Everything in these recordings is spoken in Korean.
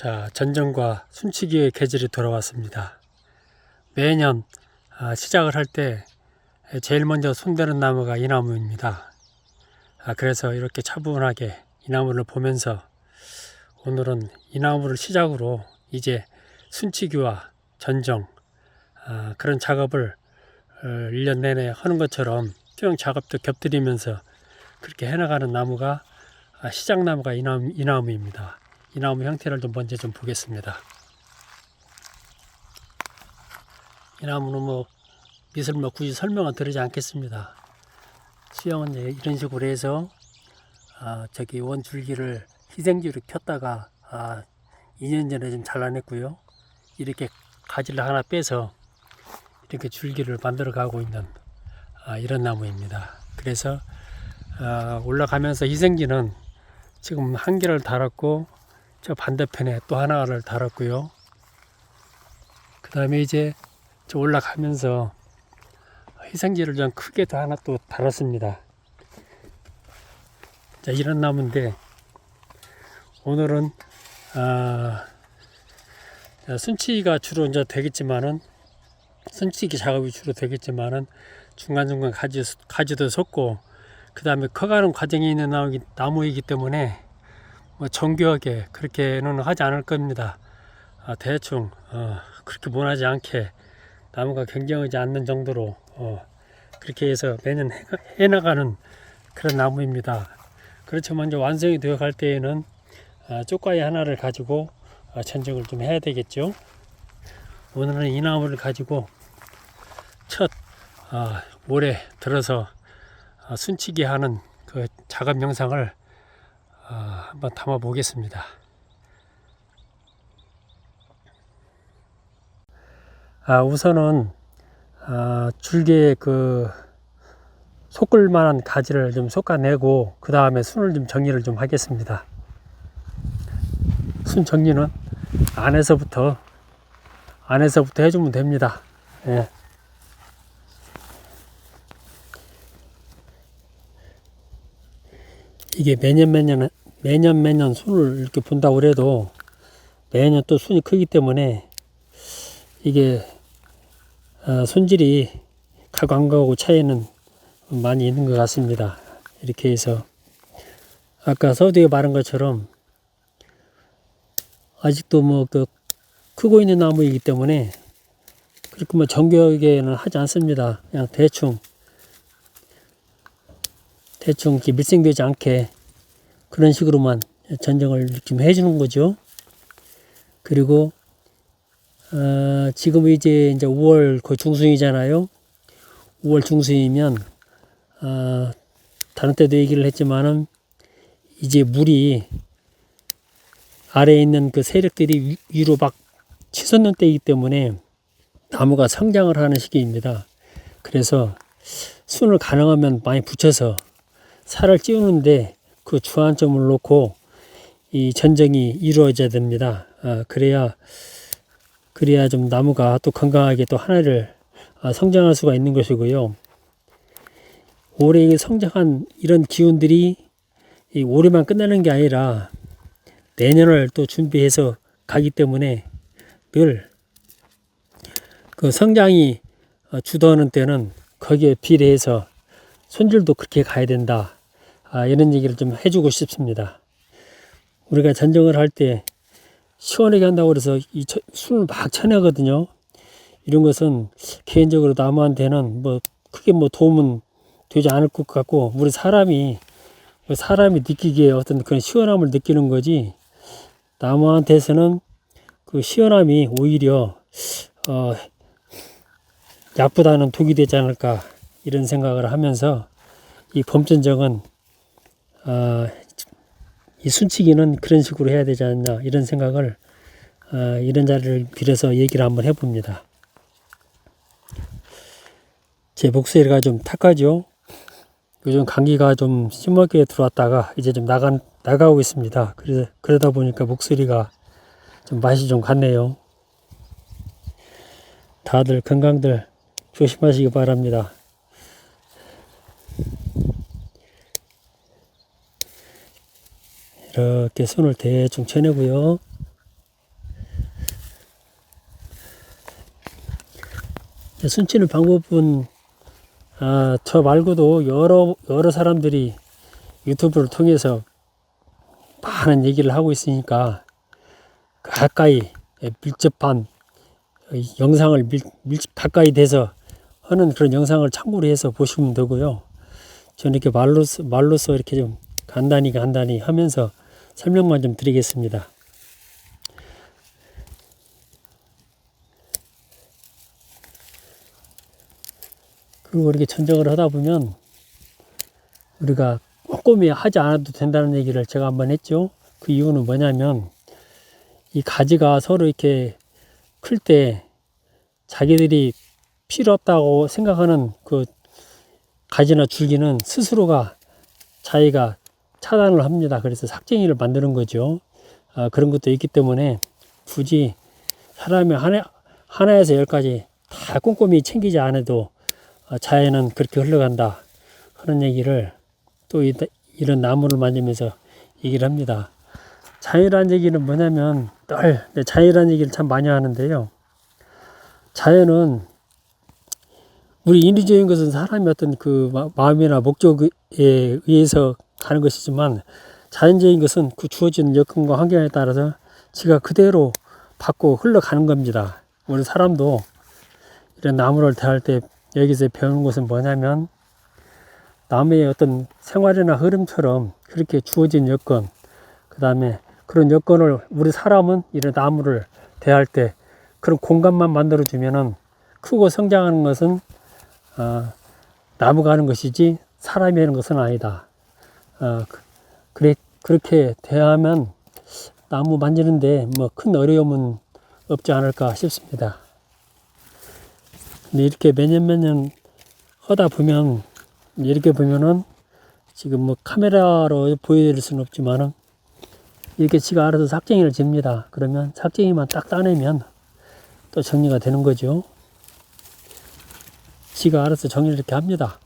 자, 전정과 순치기의 계절이 돌아왔습니다. 매년 시작을 할 때 제일 먼저 손대는 나무가 이 나무입니다. 그래서 이렇게 차분하게 이 나무를 보면서 오늘은 이 나무를 시작으로 이제 순치기와 전정 그런 작업을 1년 내내 하는 것처럼 수영 작업도 곁들이면서 그렇게 해나가는 나무가 시작나무가 이 나무입니다. 이 나무 형태를 좀 먼저 좀 보겠습니다. 이 나무는 밑을 굳이 설명은 드리지 않겠습니다. 수영은 이런 식으로 해서 저기 원줄기를 희생지로 켰다가 2년 전에 좀 잘라냈고요. 이렇게 가지를 하나 빼서 이렇게 줄기를 만들어 가고 있는 이런 나무입니다. 그래서 올라가면서 희생지는 지금 한 개를 달았고 저 반대편에 또 하나를 달았고요. 그 다음에 이제 저 올라가면서 희생지를 좀 크게 더 하나 또 달았습니다. 자, 이런 나무인데 오늘은 순치기가 주로 이제 되겠지만은 순치기 작업이 주로 되겠지만은 중간중간 가지도 섰고 그 다음에 커가는 과정에 있는 나무이기 때문에 정교하게 그렇게는 하지 않을 겁니다. 대충 그렇게 모나지 않게 나무가 경쟁하지 않는 정도로 그렇게 해서 매년 해나가는 그런 나무입니다. 그렇지만 이제 완성이 되어 갈 때에는 쪽가위 하나를 가지고 전정을 좀 해야 되겠죠. 오늘은 이 나무를 가지고 첫 올해 들어서 순치기 하는 그 작업 영상을 한번 담아 보겠습니다. 우선은 줄기에 그 솟을 만한 가지를 좀 솎아내고 그 다음에 순을 좀 정리를 좀 하겠습니다. 순 정리는 안에서부터 해주면 됩니다. 예. 이게 매년 순을 이렇게 본다고 그래도 매년 또 순이 크기 때문에 이게 손질이 가고 안 가고 차이는 많이 있는 것 같습니다. 이렇게 해서 아까 서두에 말한 것처럼 아직도 그 크고 있는 나무이기 때문에 그렇게 정교하게는 하지 않습니다. 그냥 대충 이렇게 밀생되지 않게 그런 식으로만 전정을 좀 해주는 거죠. 그리고 지금 이제 5월 거의 중순이잖아요. 5월 중순이면 다른 때도 얘기를 했지만은 이제 물이 아래에 있는 그 세력들이 위로 막 치솟는 때이기 때문에 나무가 성장을 하는 시기입니다. 그래서 순을 가능하면 많이 붙여서 살을 찌우는데 그 주안점을 놓고 이 전정이 이루어져야 됩니다. 그래야 좀 나무가 또 건강하게 또 하나를 성장할 수가 있는 것이고요. 올해 성장한 이런 기운들이 올해만 끝나는 게 아니라 내년을 또 준비해서 가기 때문에 늘 그 성장이 주도하는 때는 거기에 비례해서 손질도 그렇게 가야 된다. 이런 얘기를 좀 해주고 싶습니다. 우리가 전정을 할 때 시원하게 한다고 해서 이 순을 막 쳐내거든요. 이런 것은 개인적으로 나무한테는 크게 도움은 되지 않을 것 같고 우리 사람이 느끼기에 어떤 그런 시원함을 느끼는 거지 나무한테서는 그 시원함이 오히려 약보다는 독이 되지 않을까 이런 생각을 하면서 이 봄전정은 이 순치기는 그런 식으로 해야 되지 않나 이런 생각을 이런 자리를 빌어서 얘기를 한번 해봅니다. 제 목소리가 좀 탁하죠. 요즘 감기가 좀 심하게 들어왔다가 이제 좀 나가고 있습니다. 그러다 보니까 목소리가 좀 맛이 좀 갔네요. 다들 건강들 조심하시기 바랍니다. 이렇게 손을 대충 쳐내고요. 순치는 방법은 저 말고도 여러 사람들이 유튜브를 통해서 많은 얘기를 하고 있으니까 가까이 밀접한 영상을 밀집 가까이 돼서 하는 그런 영상을 참고로 해서 보시면 되고요. 저는 이렇게 말로써 이렇게 좀 간단히 하면서 설명만 좀 드리겠습니다. 그리고 이렇게 전쟁을 하다 보면 우리가 꼼꼼히 하지 않아도 된다는 얘기를 제가 한번 했죠. 그 이유는 뭐냐면 이 가지가 서로 이렇게 클 때 자기들이 필요 없다고 생각하는 그 가지나 줄기는 스스로가 자기가 차단을 합니다. 그래서 삭쟁이를 만드는 거죠. 그런 것도 있기 때문에 굳이 사람이 하나에서 열까지 다 꼼꼼히 챙기지 않아도 자연은 그렇게 흘러간다 하는 얘기를 또 이런 나무를 만지면서 얘기를 합니다. 자연이라는 얘기는 뭐냐면 자연이라는 얘기를 참 많이 하는데요. 자연은 우리 인위적인 것은 사람의 어떤 그 마음이나 목적에 의해서 가는 것이지만 자연적인 것은 그 주어진 여건과 환경에 따라서 지가 그대로 받고 흘러가는 겁니다. 우리 사람도 이런 나무를 대할 때 여기서 배우는 것은 뭐냐면 남의 어떤 생활이나 흐름처럼 그렇게 주어진 여건, 그 다음에 그런 여건을 우리 사람은 이런 나무를 대할 때 그런 공간만 만들어주면은 크고 성장하는 것은 나무가 하는 것이지 사람이 하는 것은 아니다. 그렇게 대하면 나무 만지는데 뭐 큰 어려움은 없지 않을까 싶습니다. 근데 이렇게 매년 하다 보면 이렇게 보면은 지금 뭐 카메라로 보여드릴 수는 없지만은 이렇게 지가 알아서 삭쟁이를 집니다. 그러면 삭쟁이만 딱 따내면 또 정리가 되는 거죠. 지가 알아서 정리를 이렇게 합니다.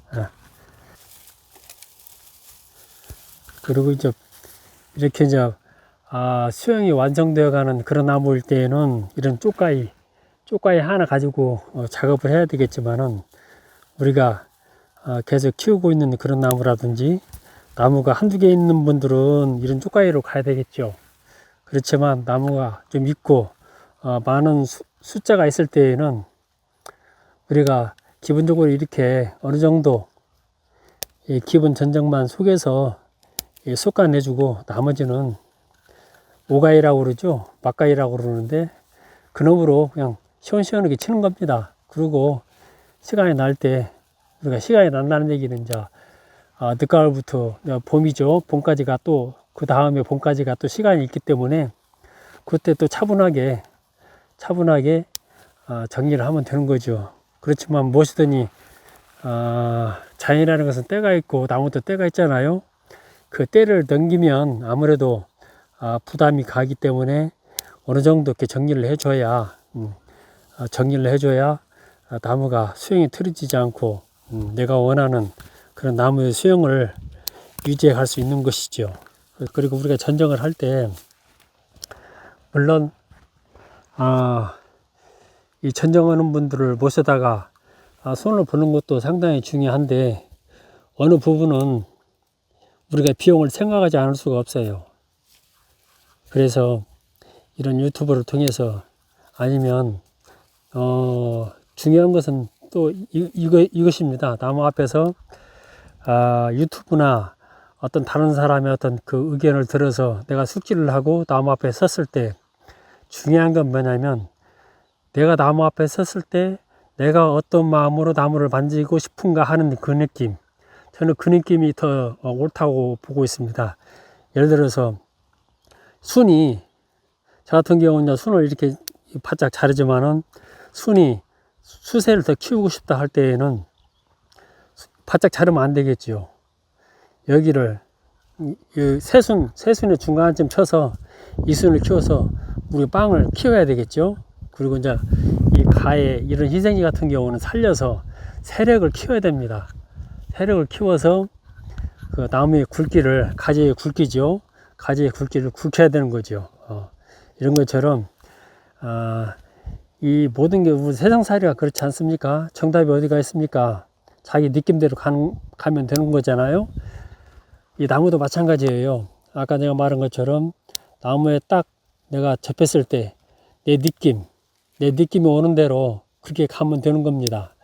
그리고 이렇게 수영이 완성되어 가는 그런 나무일 때에는 이런 쪽가위 하나 가지고 작업을 해야 되겠지만은 우리가 계속 키우고 있는 그런 나무라든지 나무가 한두 개 있는 분들은 이런 쪽가위로 가야 되겠죠. 그렇지만 나무가 좀 있고 많은 숫자가 있을 때에는 우리가 기본적으로 이렇게 어느 정도 기본 전적만 속에서 솎아내주고 나머지는 오가이라고 그러죠. 막가이라고 그러는데 그놈으로 그냥 시원시원하게 치는 겁니다. 그리고 시간이 날 때 우리가 시간이 난다는 얘기는 늦가을부터 봄이죠. 봄까지가 또 그 다음에 봄까지가 또 시간이 있기 때문에 그때 또 차분하게 정리를 하면 되는 거죠. 그렇지만 무엇이든지 자연이라는 것은 때가 있고 나무도 때가 있잖아요. 그 때를 넘기면 아무래도 부담이 가기 때문에 어느 정도 이렇게 정리를 해줘야 나무가 수영이 틀어지지 않고 내가 원하는 그런 나무의 수영을 유지해 갈 수 있는 것이죠. 그리고 우리가 전쟁을 할 때 물론 이 전쟁하는 분들을 모셔다가 손을 보는 것도 상당히 중요한데 어느 부분은 우리가 비용을 생각하지 않을 수가 없어요. 그래서 이런 유튜브를 통해서 아니면 중요한 것은 또 이것입니다. 나무 앞에서 유튜브나 어떤 다른 사람의 어떤 그 의견을 들어서 내가 숙지를 하고 나무 앞에 섰을 때 중요한 건 뭐냐면 내가 나무 앞에 섰을 때 내가 어떤 마음으로 나무를 만지고 싶은가 하는 그 느낌, 저는 그 느낌이 더 옳다고 보고 있습니다. 예를 들어서 저 같은 경우는 순을 이렇게 바짝 자르지만은 수세를 더 키우고 싶다 할 때에는 바짝 자르면 안 되겠지요. 여기를 새순의 중간쯤 쳐서 이순을 키워서 우리 빵을 키워야 되겠죠. 그리고 이 가에 이런 희생지 같은 경우는 살려서 세력을 키워야 됩니다. 세력을 키워서 그 나무의 굵기를, 가지의 굵기죠. 가지의 굵기를 굵혀야 되는 거죠. 이런 것처럼 이 모든 게 우리 세상살이가 그렇지 않습니까? 정답이 어디가 있습니까? 자기 느낌대로 가면 되는 거잖아요. 이 나무도 마찬가지예요. 아까 내가 말한 것처럼 나무에 딱 내가 접했을 때 내 느낌이 오는 대로 그렇게 가면 되는 겁니다.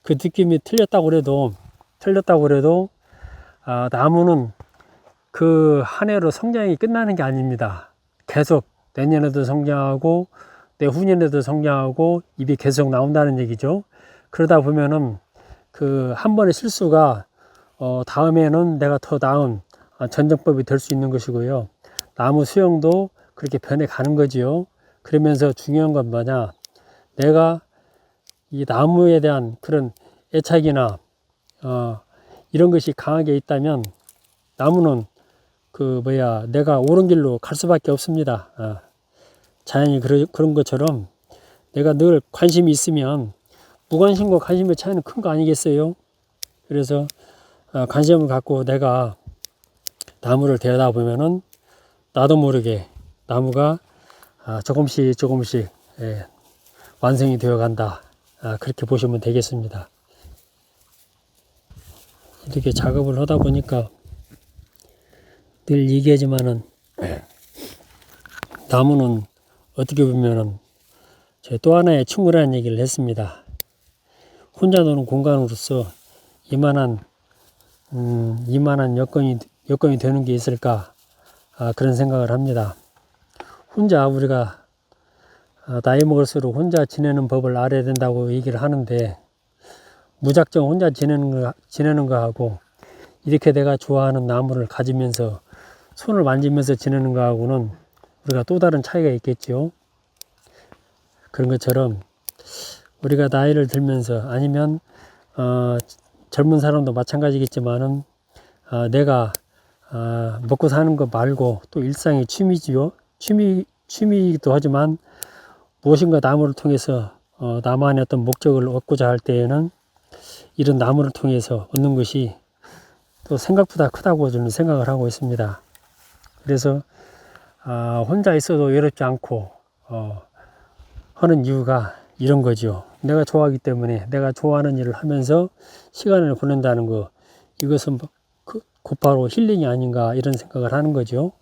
그 느낌이 틀렸다고 그래도 나무는 그 한 해로 성장이 끝나는 게 아닙니다. 계속 내년에도 성장하고 내후년에도 성장하고 잎이 계속 나온다는 얘기죠. 그러다 보면은 그 한 번의 실수가 다음에는 내가 더 나은 전정법이 될 수 있는 것이고요. 나무 수영도 그렇게 변해 가는 거지요. 그러면서 중요한 건 뭐냐, 내가 이 나무에 대한 그런 애착이나 이런 것이 강하게 있다면 나무는 내가 옳은 길로 갈 수밖에 없습니다. 자연이 그런 것처럼 내가 늘 관심이 있으면 무관심과 관심의 차이는 큰 거 아니겠어요? 그래서 관심을 갖고 내가 나무를 대하다 보면은 나도 모르게 나무가 조금씩 완성이 되어 간다. 그렇게 보시면 되겠습니다. 이렇게 작업을 하다 보니까 늘 얘기하지만은 나무는 어떻게 보면은 또 하나의 친구라는 얘기를 했습니다. 혼자 노는 공간으로서 이만한 여건이 되는 게 있을까? 그런 생각을 합니다. 혼자 우리가 나이 먹을수록 혼자 지내는 법을 알아야 된다고 얘기를 하는데, 무작정 혼자 지내는 거하고 이렇게 내가 좋아하는 나무를 가지면서 손을 만지면서 지내는 거하고는 우리가 또 다른 차이가 있겠죠. 그런 것처럼 우리가 나이를 들면서 아니면 젊은 사람도 마찬가지겠지만은 내가 먹고 사는 거 말고 또 일상의 취미지요. 취미이기도 하지만 무엇인가 나무를 통해서 나만의 어떤 목적을 얻고자 할 때에는 이런 나무를 통해서 얻는 것이 또 생각보다 크다고 저는 생각을 하고 있습니다. 그래서 혼자 있어도 외롭지 않고 하는 이유가 이런 거죠. 내가 좋아하기 때문에 내가 좋아하는 일을 하면서 시간을 보낸다는 거, 이것은 곧바로 힐링이 아닌가 이런 생각을 하는 거죠.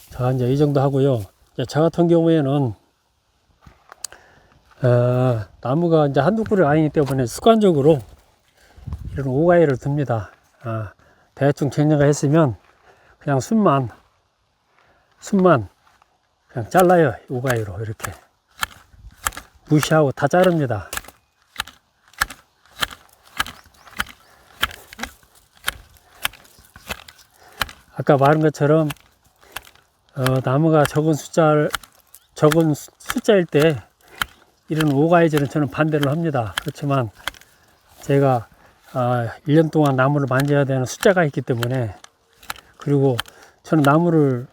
자, 이제 이 정도 하고요. 저 같은 경우에는 나무가 이제 한두 그루 아니기 때문에 습관적으로 이런 오가이를 듭니다. 대충 정리가 했으면 그냥 순만 그냥 잘라요. 오가이로 이렇게 무시하고 다 자릅니다. 아까 말한 것처럼 나무가 적은 숫자일 때 이런 오가이질은 저는 반대를 합니다. 그렇지만 제가 1년 동안 나무를 만져야 되는 숫자가 있기 때문에, 그리고 저는 나무를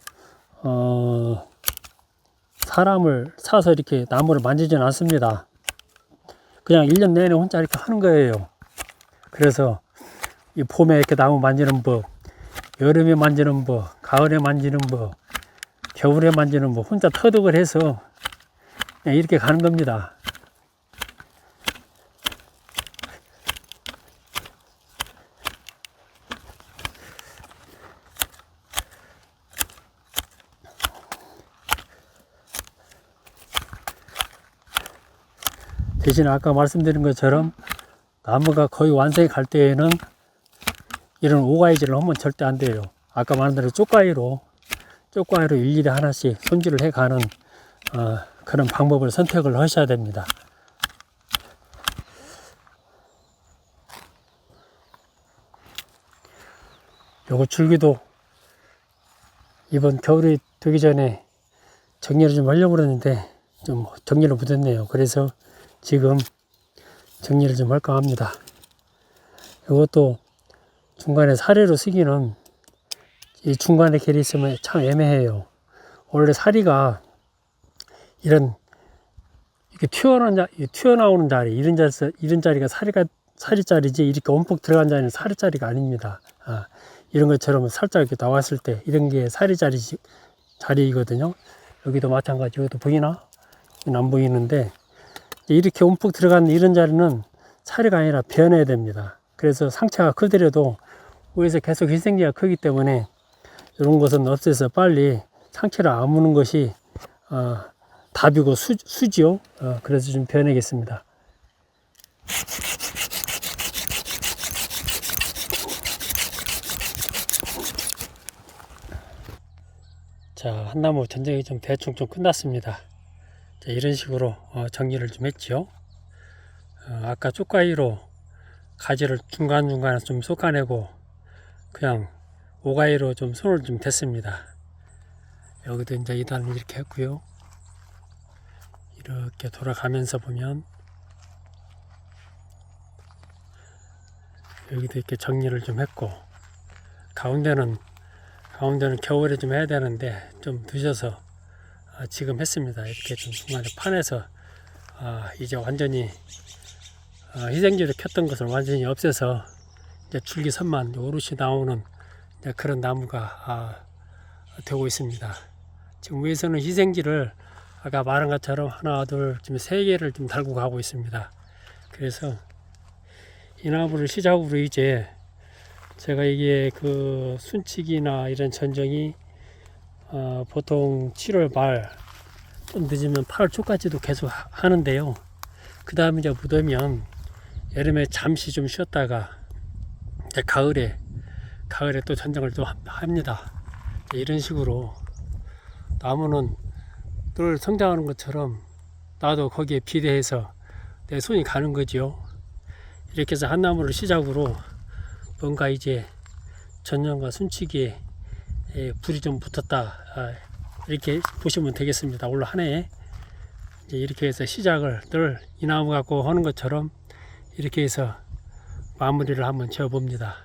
사람을 사서 이렇게 나무를 만지지는 않습니다. 그냥 1년 내내 혼자 이렇게 하는 거예요. 그래서 이 봄에 이렇게 나무 만지는 법, 여름에 만지는 법, 가을에 만지는 법, 겨울에 만지는 법, 혼자 터득을 해서 그냥 이렇게 가는 겁니다. 대신 아까 말씀드린 것처럼 나무가 거의 완성이 갈 때에는 이런 오가이질을 하면 절대 안 돼요. 아까 말한 대로 쪽가위로 일일이 하나씩 손질을 해가는 그런 방법을 선택을 하셔야 됩니다. 요거 줄기도 이번 겨울이 되기 전에 정리를 좀 하려고 그러는데 좀 정리를 못했네요. 그래서 지금 정리를 좀 할까 합니다. 이것도 중간에 사리로 쓰기는 이 중간에 길이 있으면 참 애매해요. 원래 사리가 이런 이렇게 튀어나오는 자리, 이런 자리가 사리자리지, 이렇게 움푹 들어간 자리는 사리자리가 아닙니다. 이런 것처럼 살짝 이렇게 나왔을 때 이런 게 사리자리지 자리이거든요. 여기도 마찬가지. 여기도 보이나? 여기는 안 보이는데 이렇게 움푹 들어간 이런 자리는 사리가 아니라 변해야 됩니다. 그래서 상처가 크더라도 위에서 계속 희생제가 크기 때문에 이런 것은 없애서 빨리 상처를 아무는 것이 답이고 수지요. 그래서 좀 변하겠습니다. 자, 한나무 전쟁이 좀 대충 좀 끝났습니다. 자, 이런 식으로 정리를 좀 했죠. 아까 쪽가위로 가지를 중간중간에 좀 솎아내고 그냥 오가위로 좀 손을 좀 댔습니다. 여기도 이제 2단을 이렇게 했고요. 이렇게 돌아가면서 보면 여기도 이렇게 정리를 좀 했고 가운데는 겨울에 좀 해야 되는데 좀 늦어서 지금 했습니다. 이렇게 좀 중간에 판에서 이제 완전히 희생제를 켰던 것을 완전히 없애서 이제 줄기선만 오롯이 나오는 그런 나무가 되고 있습니다. 지금 위에서는 희생지를 아까 말한 것처럼 하나, 둘, 지금 3개를 좀 달고 가고 있습니다. 그래서 이 나무를 시작으로 이제 제가 이게 그 순치기나 이런 전정이 보통 7월 말 좀 늦으면 8월 초까지도 계속 하는데요. 그 다음에 이제 무더면 여름에 잠시 좀 쉬었다가 이제 가을에 또 전정을 또 합니다. 이런 식으로 나무는 늘 성장하는 것처럼 나도 거기에 비례해서 내 손이 가는 거지요. 이렇게 해서 한 나무를 시작으로 뭔가 이제 전정과 순치기에 불이 좀 붙었다, 이렇게 보시면 되겠습니다. 올 한 해에 이제 이렇게 해서 시작을 늘 이 나무 갖고 하는 것처럼 이렇게 해서 마무리를 한번 지어 봅니다.